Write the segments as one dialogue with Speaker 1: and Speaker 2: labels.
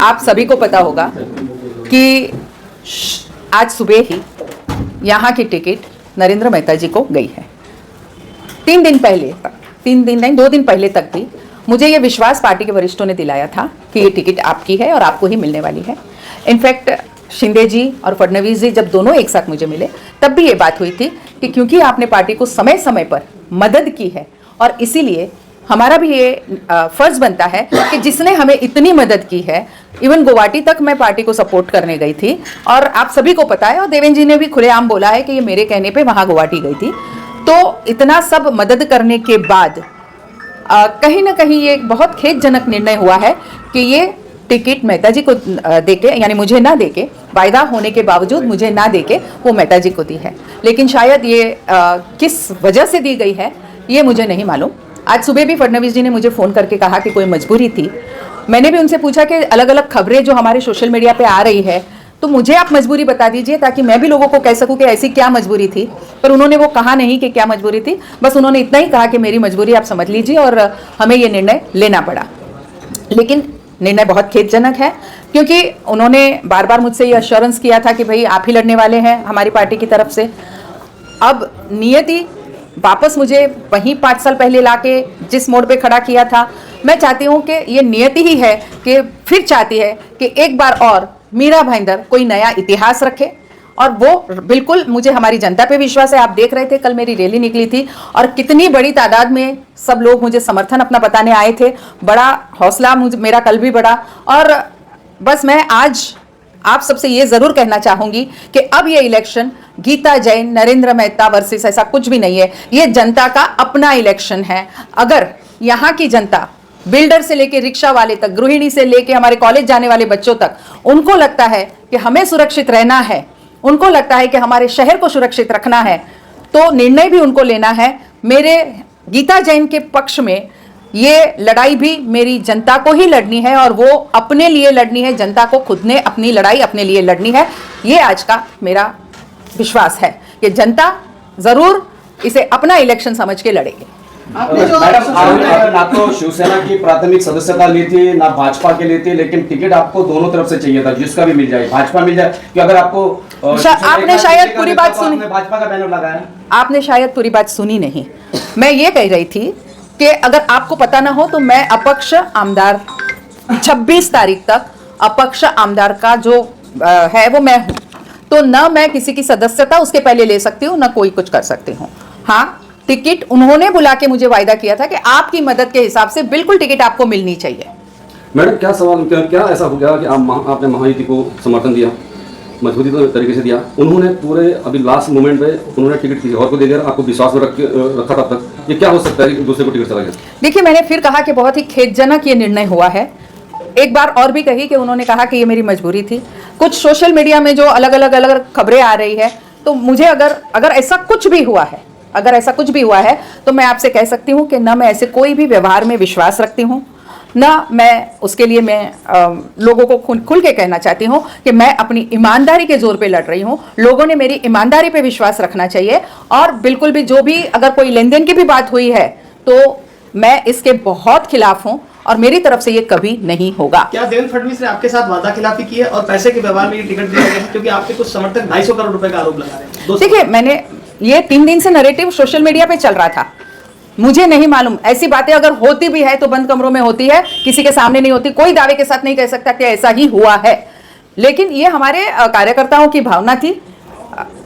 Speaker 1: आप सभी को पता होगा कि आज सुबह ही यहाँ की टिकट नरेंद्र मेहता जी को गई है। 3 दिन पहले तक, 3 दिन नहीं 2 दिन पहले तक भी मुझे ये विश्वास पार्टी के वरिष्ठों ने दिलाया था कि ये टिकट आपकी है और आपको ही मिलने वाली है। इनफैक्ट शिंदे जी और फडणवीस जी जब दोनों एक साथ मुझे मिले तब भी ये बात हुई थी कि क्योंकि आपने पार्टी को समय समय पर मदद की है और इसीलिए हमारा भी ये फर्ज बनता है कि जिसने हमें इतनी मदद की है, इवन गुवाहाटी तक मैं पार्टी को सपोर्ट करने गई थी और आप सभी को पता है और देवेंद्र जी ने भी खुलेआम बोला है कि ये मेरे कहने पे वहाँ गुवाहाटी गई थी। तो इतना सब मदद करने के बाद कहीं ना कहीं ये बहुत खेदजनक निर्णय हुआ है कि ये टिकट मेहता जी को देके, यानी मुझे ना देके, वायदा होने के बावजूद मुझे ना देके वो मेहता जी को दी है। लेकिन शायद ये किस वजह से दी गई है ये मुझे नहीं मालूम। आज सुबह भी फडणवीस जी ने मुझे फ़ोन करके कहा कि कोई मजबूरी थी। मैंने भी उनसे पूछा कि अलग अलग खबरें जो हमारे सोशल मीडिया पे आ रही है तो मुझे आप मजबूरी बता दीजिए ताकि मैं भी लोगों को कह सकूं कि ऐसी क्या मजबूरी थी। पर उन्होंने वो कहा नहीं कि क्या मजबूरी थी, बस उन्होंने इतना ही कहा कि मेरी मजबूरी आप समझ लीजिए और हमें ये निर्णय लेना पड़ा। लेकिन निर्णय बहुत खेदजनक है क्योंकि उन्होंने बार बार मुझसे ये अश्योरेंस किया था कि भाई आप ही लड़ने वाले हैं हमारी पार्टी की तरफ से। अब नियति वापस मुझे वहीं 5 साल पहले लाके जिस मोड़ पे खड़ा किया था, मैं चाहती हूँ कि ये नियति ही है कि फिर चाहती है कि एक बार और मीरा भाईंदर कोई नया इतिहास रखे। और वो बिल्कुल, मुझे हमारी जनता पे विश्वास है। आप देख रहे थे कल मेरी रैली निकली थी और कितनी बड़ी तादाद में सब लोग मुझे समर्थन अपना बताने आए थे। बड़ा हौसला मेरा कल भी बढ़ा। और बस मैं आज आप सबसे ये जरूर कहना चाहूंगी कि अब ये इलेक्शन गीता जैन, नरेंद्र मेहता वर्सेस ऐसा कुछ भी नहीं है। ये जनता का अपना इलेक्शन है। अगर यहाँ की जनता बिल्डर से लेके रिक्शा वाले तक, गृहिणी से लेके हमारे कॉलेज जाने वाले बच्चों तक, उनको लगता है कि हमें सुरक्षित रहना है, उनको लगता है कि हमारे शहर को सुरक्षित रखना है, तो निर्णय भी उनको लेना है। मेरे गीता जैन के पक्ष में ये लड़ाई भी मेरी जनता को ही लड़नी है और वो अपने लिए लड़नी है। जनता को खुद ने अपनी लड़ाई अपने लिए लड़नी है। ये आज का मेरा विश्वास है कि जनता जरूर इसे अपना इलेक्शन समझ के लड़ेगी।
Speaker 2: मैडम, आपने ना तो शिवसेना की प्राथमिक सदस्यता ली थी ना भाजपा के लिए थी, लेकिन टिकट आपको दोनों तरफ से चाहिए था, जिसका भी मिल जाए, भाजपा मिल जाए कि अगर आपको
Speaker 1: आपने शायद पूरी बात सुनी,
Speaker 2: भाजपा का बैनर लगाया,
Speaker 1: आपने शायद पूरी बात सुनी नहीं। मैं ये कह रही थी कि अगर आपको पता ना हो तो मैं अपक्ष आमदार 26 तारीख तक अपक्ष आमदार का जो है वो मैं हूं, तो न मैं किसी की सदस्यता उसके पहले ले सकती हूँ, न कोई कुछ कर सकती हूँ। हाँ, टिकट उन्होंने बुला के मुझे वायदा किया था कि आपकी मदद के हिसाब से बिल्कुल टिकट आपको मिलनी चाहिए।
Speaker 3: मैडम, क्या सवाल, क्या ऐसा हो गया कि आपने महायुति को समर्थन दिया, मजबूती तरीके से दिया, उन्होंने पूरे अभी लास्ट मोमेंट पे उन्होंने टिकट किसी और को दे दिया, आपको विश्वास में रखा तब तक, ये क्या हो सकता है कि दूसरे को टिकट चला गया?
Speaker 1: देखिए, मैंने फिर कहा कि बहुत ही खेदजनक ये निर्णय हुआ है। एक बार और भी कही कि उन्होंने कहा कि ये मेरी मजबूरी थी। कुछ सोशल मीडिया में जो अलग अलग खबरें आ रही है, तो मुझे अगर ऐसा कुछ भी हुआ है, अगर ऐसा कुछ भी हुआ है तो मैं आपसे कह सकती हूँ कि न मैं ऐसे कोई भी व्यवहार में विश्वास रखती हूँ, ना मैं उसके लिए मैं लोगों को खुल के कहना चाहती हूँ कि मैं अपनी ईमानदारी के जोर पे लड़ रही हूँ। लोगों ने मेरी ईमानदारी पे विश्वास रखना चाहिए और बिल्कुल भी जो भी अगर कोई लेन देन की भी बात हुई है तो मैं इसके बहुत खिलाफ हूँ और मेरी तरफ से ये कभी नहीं होगा।
Speaker 4: क्या देवेंद्र फडणवीस ने आपके साथ वादा खिलाफी की है और पैसे के व्यवहार में ये टिकट दिया गया है? क्योंकि आपके कुछ समर्थक 250 करोड़ रुपए का आरोप लगा रहे हैं।
Speaker 1: देखिए, मैंने ये 3 दिन से नैरेटिव सोशल मीडिया पे चल रहा था, मुझे नहीं मालूम। ऐसी बातें अगर होती भी है तो बंद कमरों में होती है, किसी के सामने नहीं होती। कोई दावे के साथ नहीं कह सकता कि ऐसा ही हुआ है, लेकिन ये हमारे कार्यकर्ताओं की भावना थी,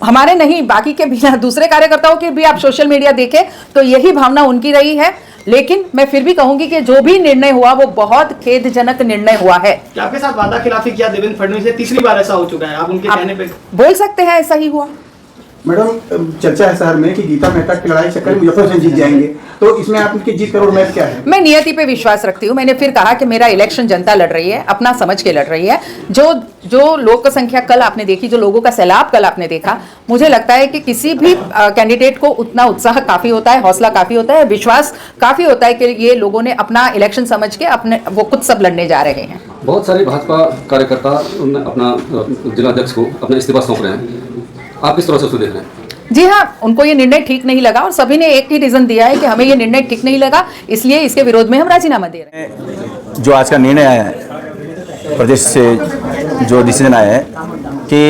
Speaker 1: हमारे नहीं, बाकी के भी, दूसरे कार्यकर्ताओं की भी आप सोशल मीडिया देखें तो यही भावना उनकी रही है। लेकिन मैं फिर भी कहूंगी कि जो भी निर्णय हुआ वो बहुत खेदजनक निर्णय हुआ है।
Speaker 4: क्या आपके साथ वादा खिलाफी किया देवेंद्र फडणवीस ने? तीसरी बार ऐसा हो चुका है, आप उनके कहने पे
Speaker 1: बोल सकते हैं ऐसा ही हुआ।
Speaker 5: मैडम, चर्चा है शहर में कि गीता मेहता की लड़ाई चक्कर मुजफ्फरनगर जीत जाएंगे, तो इसमें आपकी जीत का रोड मैप क्या है?
Speaker 1: मैं नियति पे विश्वास रखती हूँ। मैंने फिर कहा कि मेरा इलेक्शन जनता लड़ रही है, अपना समझ के लड़ रही है। जो लोक संख्या कल आपने देखी, जो लोगों का सैलाब कल आपने देखा, मुझे लगता है कि किसी भी कैंडिडेट को उतना उत्साह काफी होता है, हौसला काफी होता है, विश्वास काफी होता है कि ये लोगों ने अपना इलेक्शन समझ के अपने वो खुद सब लड़ने जा रहे हैं।
Speaker 3: बहुत सारे भाजपा कार्यकर्ता अपना जिलाध्यक्ष को अपना इस्तीफा सौंप रहे हैं, आप किस तरह से उसको देख रहे हैं?
Speaker 1: जी हाँ, उनको ये निर्णय ठीक नहीं लगा और सभी ने एक ही रीजन दिया है कि हमें ये निर्णय ठीक नहीं लगा, इसलिए इसके विरोध में हम राजीनामा दे रहे हैं।
Speaker 6: जो आज का निर्णय आया है प्रदेश से जो डिसीजन आया है कि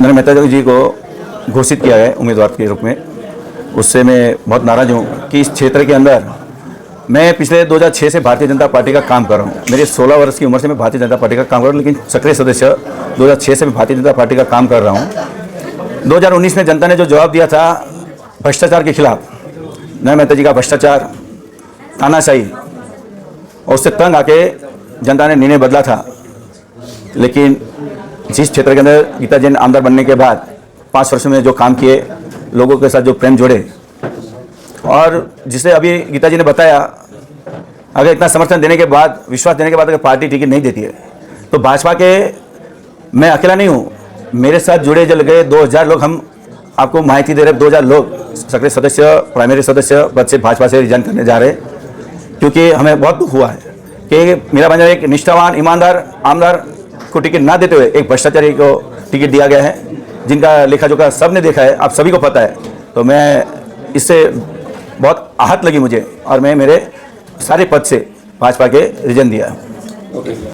Speaker 6: नरेंद्र मेहता जी को घोषित किया है उम्मीदवार के रूप में, उससे मैं बहुत नाराज़ हूँ कि इस क्षेत्र के अंदर मैं पिछले 2006 से भारतीय जनता पार्टी का काम कर रहा हूँ। मेरे 16 वर्ष की उम्र से मैं भारतीय जनता पार्टी का काम कर रहा हूँ, लेकिन सक्रिय सदस्य 2006 से मैं भारतीय जनता पार्टी का काम कर रहा हूँ। 2019 में जनता ने जो जवाब दिया था भ्रष्टाचार के खिलाफ, नरेंद्र मेहता जी का भ्रष्टाचार, तानाशाही, और उससे तंग आके जनता ने निर्णय बदला था। लेकिन जिस क्षेत्र के अंदर गीता जैन आमदार बनने के बाद 5 वर्षों में जो काम किए, लोगों के साथ जो प्रेम जोड़े, और जिसे अभी गीता जी ने बताया, अगर इतना समर्थन देने के बाद, विश्वास देने के बाद अगर पार्टी टिकट नहीं देती है तो भाजपा के, मैं अकेला नहीं हूँ, मेरे साथ जुड़े जो लगे 2000 लोग, हम आपको माहिती दे रहे 2000 लोग सक्रिय सदस्य, प्राइमरी सदस्य पद से भाजपा से रिजाइन करने जा रहे, क्योंकि हमें बहुत दुख हुआ है कि मेरा बंदा एक निष्ठावान ईमानदार आमदार को टिकट ना देते हुए एक भ्रष्टाचारी को टिकट दिया गया है, जिनका लेखा जोखा सब ने देखा है, आप सभी को पता है। तो मैं इससे बहुत आहत लगी मुझे, और मैं मेरे सारे पद से भाजपा के रिजाइन दिया है।